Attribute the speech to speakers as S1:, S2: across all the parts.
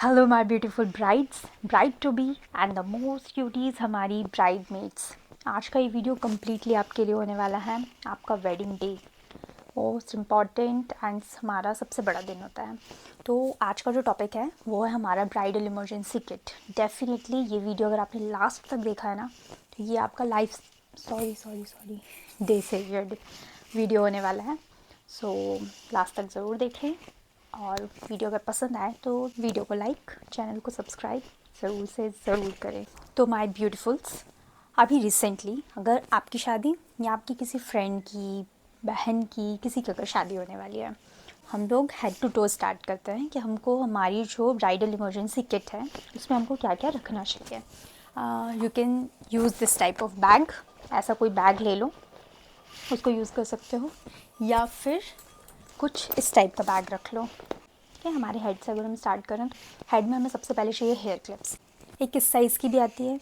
S1: Hello my beautiful brides, bride to be and the most cuties हमारी bride mates. आज का ये video completely आपके लिए होने वाला है। आपका wedding day most important and हमारा सबसे बड़ा दिन होता है। तो आज का जो टॉपिक है वो है हमारा ब्राइडल इमरजेंसी किट। डेफिनेटली ये वीडियो अगर आपने लास्ट तक देखा है ना, तो ये आपका लाइफ सॉरी डे से वीडियो होने वाला है। सो लास्ट तक ज़रूर देखें, और वीडियो अगर पसंद आए तो वीडियो को लाइक, चैनल को सब्सक्राइब ज़रूर से ज़रूर करें। तो माय ब्यूटीफुल्स, अभी रिसेंटली अगर आपकी शादी या आपकी किसी फ्रेंड की, बहन की, किसी की अगर शादी होने वाली है, हम लोग हेड टू टो स्टार्ट करते हैं कि हमको हमारी जो ब्राइडल इमरजेंसी किट है उसमें हमको क्या क्या रखना चाहिए। You can use this type of bag. ऐसा कोई बैग ले लो, उसको यूज़ कर सकते हो, या फिर कुछ इस टाइप का बैग रख लो। ठीक है, हमारे हेड से अगर हम स्टार्ट करें तो हेड में हमें सबसे पहले चाहिए हेयर क्लिप्स। एक इस साइज़ की भी आती है,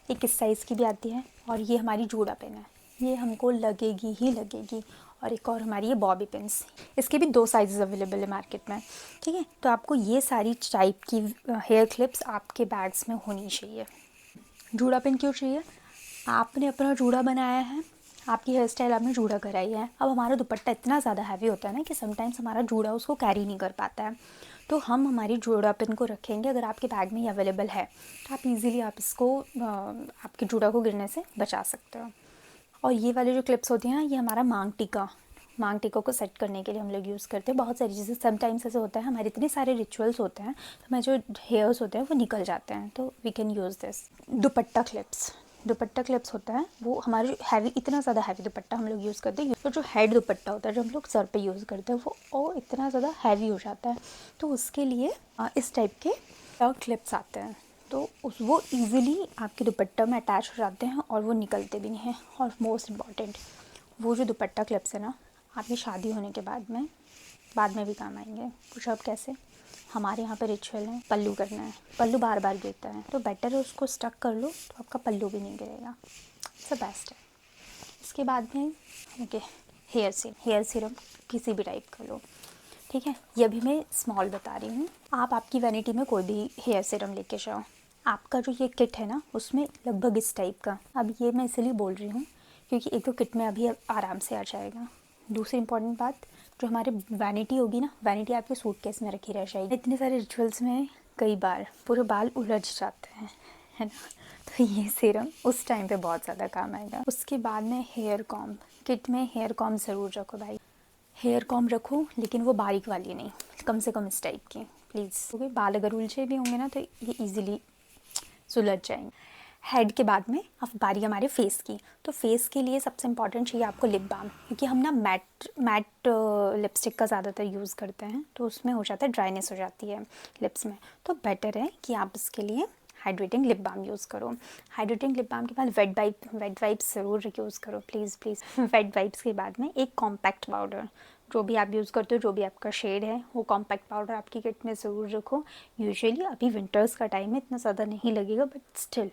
S1: एक इस साइज़ की भी आती है, और ये हमारी जूड़ा पिन है, ये हमको लगेगी ही लगेगी। और एक और हमारी ये बॉबी पिन्स, इसके भी 2 साइज़ अवेलेबल है मार्केट में। ठीक है, तो आपको ये सारी टाइप की हेयर क्लिप्स आपके बैग्स में होनी चाहिए। जूड़ा पिन क्यों चाहिए? आपने अपना जूड़ा बनाया है, आपकी हेयर स्टाइल आपने जूड़ा कराई है। अब हमारा दुपट्टा इतना ज़्यादा हैवी होता है ना कि समटाइम्स हमारा जूड़ा उसको कैरी नहीं कर पाता है, तो हम हमारी जूड़ा पिन को रखेंगे। अगर आपके बैग में ये अवेलेबल है तो आप इजीली आप इसको आपके जूड़ा को गिरने से बचा सकते हो। और ये वाली जो क्लिप्स होती हैं ना, ये हमारा मांग टीका को सेट करने के लिए हम लोग यूज़ करते हैं। बहुत सारी चीज़ें, समटाइम्स ऐसे होता है हमारे इतने सारे रिचुअल्स होते हैं तो हमारे जो हेयर्स होते हैं वो निकल जाते हैं, तो we can use this. Dupatta clips होता है वो हमारे हैवी, इतना ज़्यादा हैवी दुपट्टा हम लोग यूज़ करते हैं। तो जो हेड दुपट्टा होता है जो हम लोग सर पे यूज़ करते हैं वो इतना ज़्यादा हैवी हो जाता है, तो उसके लिए इस टाइप के क्लिप्स आते हैं। तो वो इजीली आपके दुपट्टा में अटैच हो जाते हैं और वो निकलते भी नहीं हैं। और मोस्ट इम्पॉर्टेंट, वो जो दुपट्टा क्लिप्स है ना, आपकी शादी होने के बाद में भी काम आएंगे। कुछ अब कैसे, हमारे यहाँ पे रिचुअल है, पल्लू करना है, पल्लू बार बार गिरता है, तो बेटर है उसको स्टक कर लो तो आपका पल्लू भी नहीं गिरेगा। इट्स बेस्ट है। इसके बाद में ओके, हेयर सीरम किसी भी टाइप का लो। ठीक है, ये अभी मैं स्मॉल बता रही हूँ। आप आपकी वैनिटी में कोई भी हेयर सीरम लेके जाओ। आपका जो ये किट है ना उसमें लगभग इस टाइप का, अब ये मैं इसलिए बोल रही हूँ क्योंकि एक तो किट में अभी आराम से आ जाएगा। दूसरी इंपॉर्टेंट बात, जो हमारे वैनिटी होगी ना, वैनिटी आपके सूटकेस में रखी रह जाएगी। इतने सारे रिचुअल्स में कई बार पूरे बाल उलझ जाते हैं, है ना, तो ये सीरम उस टाइम पे बहुत ज़्यादा काम आएगा। उसके बाद में हेयर कॉम्ब, किट में हेयर कॉम्ब ज़रूर रखो भाई। हेयर कॉम्ब रखो, लेकिन वो बारीक वाली नहीं, कम से कम इस टाइप की प्लीज़, क्योंकि बाल अगर उलझे भी होंगे ना तो ये इजीली सुलझ जाएंगे। हेड के बाद में अब बारी हमारे फेस की, तो फेस के लिए सबसे इम्पॉर्टेंट चाहिए आपको लिप बाम, क्योंकि हम ना मैट लिपस्टिक का ज़्यादातर यूज़ करते हैं, तो उसमें हो जाता है ड्राइनेस हो जाती है लिप्स में। तो बेटर है कि आप इसके लिए हाइड्रेटिंग लिप बाम यूज़ करो। हाइड्रेटिंग लिप बाम के बाद वेट वाइप्स ज़रूर यूज़ करो, प्लीज़ वेट वाइप्स के बाद में एक कॉम्पैक्ट पाउडर, जो भी आप यूज़ करते हो, जो भी आपका शेड है, वो कॉम्पैक्ट पाउडर आपकी किट में ज़रूर रखो। यूजुअली अभी विंटर्स का टाइम है, इतना ज़्यादा नहीं लगेगा, बट स्टिल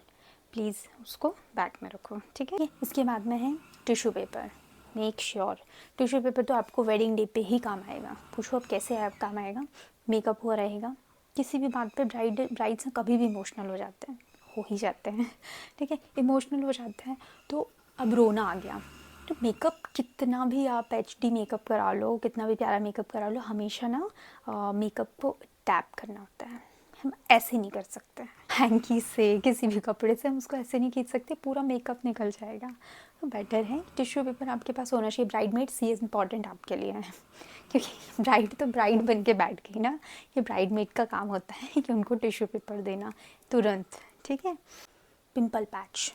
S1: प्लीज़ उसको बैग में रखो। ठीक है, इसके बाद में है tissue paper. Make sure tissue paper तो आपको वेडिंग डे पे ही काम आएगा। पूछो अब कैसे आप काम आएगा? मेकअप हुआ रहेगा, किसी भी बात पे ब्राइड्स कभी भी इमोशनल हो जाते हैं, हो ही जाते हैं। ठीक है, इमोशनल हो जाते हैं तो अब रोना आ गया, तो मेकअप कितना भी आप HD मेकअप करा लो, कितना भी प्यारा मेकअप करा लो, हमेशा ना मेकअप को टैप करना होता है। हम ऐसे नहीं कर सकते हैंकी से, किसी भी कपड़े से हम उसको ऐसे नहीं खींच सकते, पूरा मेकअप निकल जाएगा। तो बेटर है टिश्यू पेपर आपके पास होना चाहिए। ब्राइड मेड्स ये इम्पॉर्टेंट आपके लिए है, क्योंकि ब्राइड तो ब्राइड बन के बैठ गई ना, ये ब्राइड मेड का काम होता है कि उनको टिश्यू पेपर देना तुरंत। ठीक है, पिंपल पैच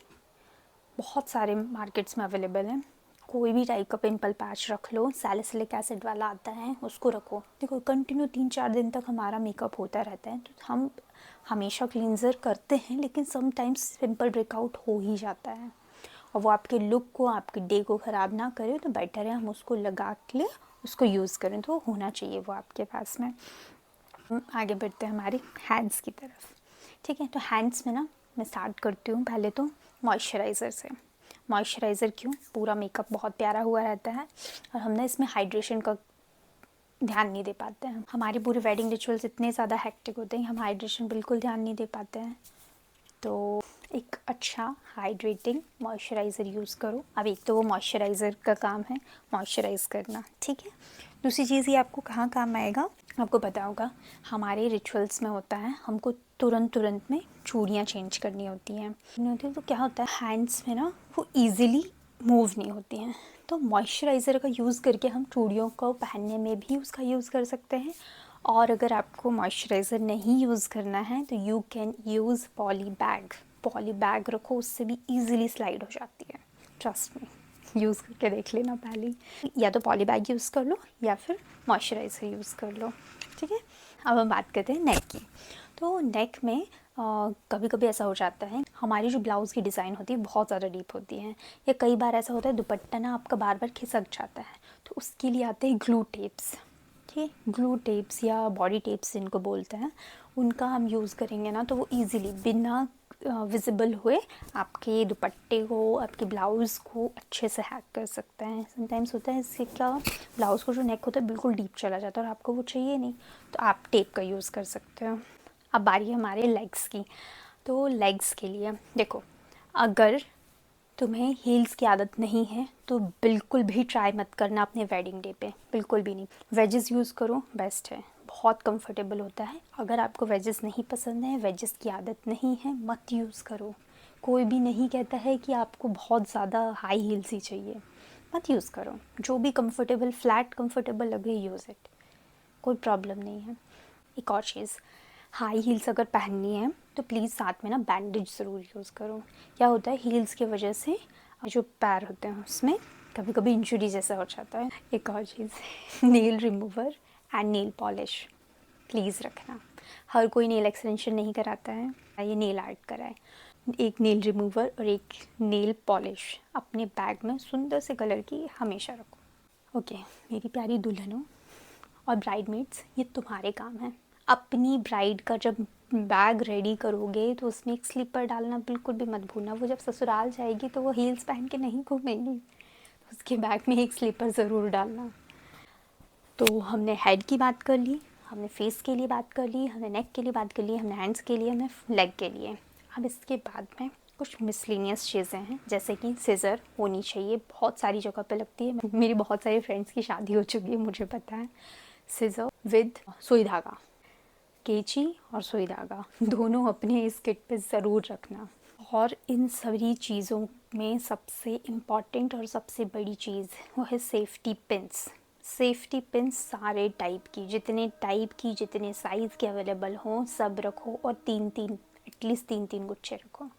S1: बहुत सारे मार्केट्स में अवेलेबल हैं, कोई भी टाइप का पिंपल पैच रख लो। सैलिसिलिक एसिड वाला आता है, उसको रखो। देखो कंटिन्यू 3-4 दिन तक हमारा मेकअप होता रहता है, तो हम हमेशा क्लींजर करते हैं, लेकिन समटाइम्स पिंपल ब्रेकआउट हो ही जाता है, और वो आपके लुक को, आपके डे को ख़राब ना करे, तो बेटर है हम उसको लगा के उसको यूज़ करें, तो होना चाहिए वो आपके पास में। आगे बढ़ते हैं हमारे हैंड्स की तरफ। ठीक है, तो हैंड्स में ना मैं स्टार्ट करती हूँ पहले तो मॉइस्चराइज़र से। मॉइस्चराइज़र क्यों? पूरा मेकअप बहुत प्यारा हुआ रहता है, और हमने इसमें हाइड्रेशन का ध्यान नहीं दे पाते हैं। हमारे पूरे वेडिंग रिचुअल्स इतने ज़्यादा हेक्टिक होते हैं, हम हाइड्रेशन बिल्कुल ध्यान नहीं दे पाते हैं। तो एक अच्छा हाइड्रेटिंग मॉइस्चराइज़र यूज़ करो। अब एक तो वो मॉइस्चराइज़र का काम है मॉइस्चराइज़ करना, ठीक है। दूसरी चीज़ ये आपको कहाँ काम आएगा, आपको पता होगा हमारे रिचुअल्स में होता है हमको तुरंत में चूड़ियाँ चेंज करनी होती हैं। तो क्या होता है हैंड्स में ना वो ईज़िली मूव नहीं होती हैं। तो मॉइस्चराइज़र का यूज़ करके हम चूड़ियों को पहनने में भी उसका यूज़ कर सकते हैं। और अगर आपको मॉइस्चराइज़र नहीं यूज़ करना है तो you can use poly bag रखो, उससे भी ईज़िली स्लाइड हो जाती है। ट्रस्ट में यूज़ करके देख लेना पहले। या तो पॉली बैग यूज़ कर लो या फिर मॉइस्चराइज़र यूज़ कर लो, ठीक है। अब हम बात करते हैं नेक की। तो नेक में कभी कभी ऐसा हो जाता है हमारी जो ब्लाउज़ की डिज़ाइन होती है बहुत ज़्यादा डीप होती है, या कई बार ऐसा होता है दुपट्टा ना आपका बार बार खिसक जाता है। तो उसके लिए आते हैं ग्लू टेप्स, ठीक है। ग्लू टेप्स या बॉडी टेप्स जिनको बोलते हैं, उनका हम यूज़ करेंगे ना तो वो इजीली बिना विजिबल हुए आपके दुपट्टे को, आपके ब्लाउज़ को अच्छे से हैक कर सकते हैं। समटाइम्स होता है इससे क्या ब्लाउज़ को जो नेक होता है बिल्कुल डीप चला जाता है और आपको वो चाहिए नहीं, तो आप टेप का यूज़ कर सकते हो। अब बारी है हमारे लेग्स की। तो लेग्स के लिए देखो, अगर तुम्हें हील्स की आदत नहीं है तो बिल्कुल भी ट्राई मत करना अपने वेडिंग डे पे, बिल्कुल भी नहीं। वेजेस यूज़ करो, बेस्ट है, बहुत कंफर्टेबल होता है। अगर आपको वेजेस नहीं पसंद है, वेजेस की आदत नहीं है, मत यूज़ करो। कोई भी नहीं कहता है कि आपको बहुत ज़्यादा हाई हील्स ही चाहिए, मत यूज़ करो। जो भी कंफर्टेबल, फ्लैट कंफर्टेबल लगे यूज़ इट, कोई प्रॉब्लम नहीं है। एक और चीज़, हाई हील्स अगर पहननी है तो प्लीज़ साथ में ना बैंडेज ज़रूर यूज़ करो। क्या होता है हील्स की वजह से जो पैर होते हैं उसमें कभी कभी इंजरी जैसा हो जाता है। एक और चीज़, nail remover and nail polish please रखना। हर कोई नेल एक्सटेंशन नहीं कराता है, ये नेल आर्ट कराए। एक नेल रिमूवर और एक नेल पॉलिश अपने बैग में सुंदर से कलर की हमेशा रखो। ओके मेरी प्यारी दुल्हनों और ब्राइडमेड्स, ये तुम्हारे काम है। अपनी ब्राइड का जब बैग रेडी करोगे तो उसमें एक स्लीपर डालना बिल्कुल भी मत भूलना। वो जब ससुराल जाएगी तो वो हील्स पहन के नहीं घूमेगी, तो उसके बैग में एक स्लीपर ज़रूर डालना। तो हमने हेड की बात कर ली, हमने फेस के लिए बात कर ली, हमने नेक के लिए बात कर ली, हमने हैंड्स के लिए, हमने लेग के लिए। अब इसके बाद में कुछ मिसलिनियस चीज़ें हैं, जैसे कि सीज़र होनी चाहिए, बहुत सारी जगह पे लगती है। मेरी बहुत सारी फ्रेंड्स की शादी हो चुकी है, मुझे पता है। सीज़र विद सुई धागा, कैंची और सुई धागा दोनों अपने इस किट पे ज़रूर रखना। और इन सभी चीज़ों में सबसे इम्पॉर्टेंट और सबसे बड़ी चीज़ वो है सेफ्टी पिन्स। सेफ्टी पिन्स सारे टाइप की, जितने साइज़ के अवेलेबल हों सब रखो, और एटलीस्ट तीन गुच्छे रखो।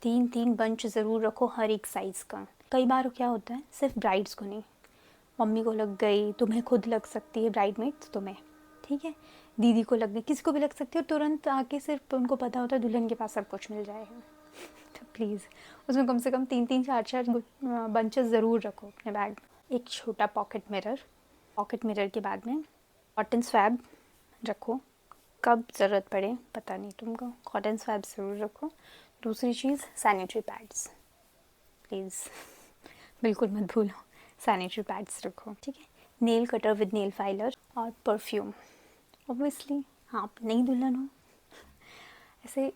S1: तीन बंच ज़रूर रखो हर एक साइज़ का। कई बार क्या होता है सिर्फ ब्राइड्स को नहीं, मम्मी को लग गई, तुम्हें खुद लग सकती है, ब्राइडमेड्स तुम्हें, ठीक है, दीदी को लग गई, किसी को भी लग सकती है। और तुरंत आके सिर्फ उनको पता होता है दुल्हन के पास सब कुछ मिल जाएगा। तो प्लीज़ उसमें कम से कम तीन चार बंचेस ज़रूर रखो अपने बैग में। एक छोटा पॉकेट मिरर के बाद में कॉटन स्वैब रखो, कब ज़रूरत पड़े पता नहीं तुमको, कॉटन स्वैब ज़रूर रखो। दूसरी चीज़ सैनिटरी पैड्स, प्लीज़ बिल्कुल मत भूलो, सैनिटरी पैड्स रखो, ठीक है। Nail cutter with nail filer और परफ्यूम। ऑब्वियसली आप नई दुल्हन हो, ऐसे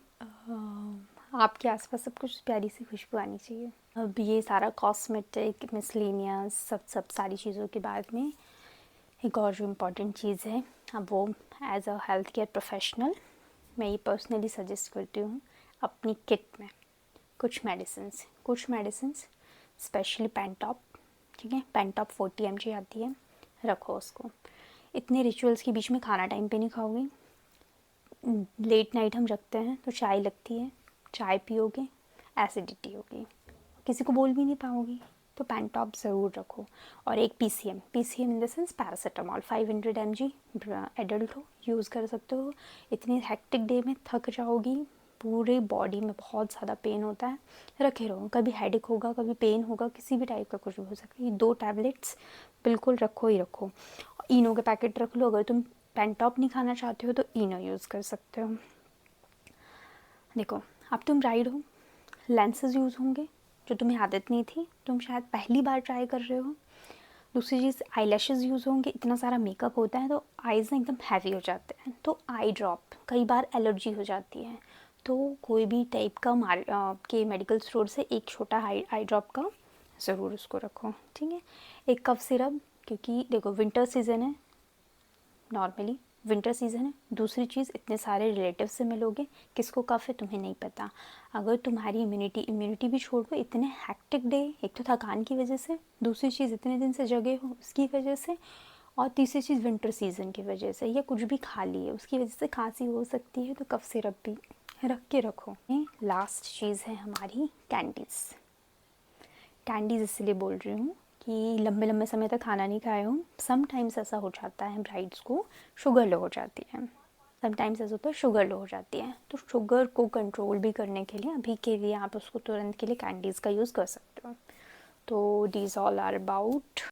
S1: आपके आसपास सब कुछ प्यारी सी खुशबू आनी चाहिए। अब ये सारा कॉस्मेटिक मिसलेनियस सब सारी चीज़ों के बाद में एक और जो इम्पोर्टेंट चीज़ है, अब वो as a health care professional मैं ये पर्सनली सजेस्ट करती हूँ अपनी किट में कुछ मेडिसिन्स स्पेशली पेंटॉप, ठीक है, पेंटॉप 40 mg आती है, रखो उसको। इतने रिचुअल्स के बीच में खाना टाइम पे नहीं खाओगे, लेट नाइट हम रखते हैं तो चाय लगती है, चाय पियोगे एसिडिटी होगी, किसी को बोल भी नहीं पाओगी, तो पेंटॉप ज़रूर रखो। और एक PCM in the sense paracetamol 500 mg, adult हो यूज़ कर सकते हो। इतनी हेक्टिक डे में थक जाओगी, पूरे बॉडी में बहुत ज़्यादा पेन होता है, रखे रहो। कभी हेडेक होगा, कभी पेन होगा, किसी भी टाइप का कुछ भी हो सकता है, ये 2 टैबलेट्स बिल्कुल रखो ही रखो। इनो के पैकेट रख लो, अगर तुम पेंटॉप नहीं खाना चाहते हो तो इनो यूज़ कर सकते हो। देखो अब तुम ब्राइड हो, लेंसेज यूज़ होंगे जो तुम्हें आदत नहीं थी, तुम शायद पहली बार ट्राई कर रहे हो, दूसरी चीज़ आई लैशेज़ यूज़ होंगे, इतना सारा मेकअप होता है तो आईज़ ना एकदम हैवी हो जाते हैं। तो आई ड्रॉप, कई बार एलर्जी हो जाती है, तो कोई भी टाइप का के मेडिकल स्टोर से एक छोटा आई ड्रॉप का ज़रूर उसको रखो, ठीक है। एक कफ सिरप, क्योंकि देखो विंटर सीज़न है, नॉर्मली विंटर सीज़न है। दूसरी चीज़, इतने सारे रिलेटिव से मिलोगे, किसको कफ है तुम्हें नहीं पता। अगर तुम्हारी इम्यूनिटी भी छोड़ दो, इतने हैक्टिक डे, एक तो थकान की वजह से, दूसरी चीज़ इतने दिन से जगे हो उसकी वजह से, और तीसरी चीज़ विंटर सीज़न की वजह से, या कुछ भी खा लिए उसकी वजह से खांसी हो सकती है, तो कफ सिरप भी रख के रखो। लास्ट चीज़ है हमारी कैंडीज़। कैंडीज़ इसलिए बोल रही हूँ कि लंबे लंबे समय तक खाना नहीं खाए हो, समटाइम्स ऐसा हो जाता है ब्राइड्स को शुगर लो हो जाती है, समटाइम्स ऐसा होता है शुगर लो हो जाती है। तो शुगर को कंट्रोल भी करने के लिए अभी के लिए आप उसको तुरंत के लिए कैंडीज़ का यूज़ कर सकते हो। तो दीज ऑल आर अबाउट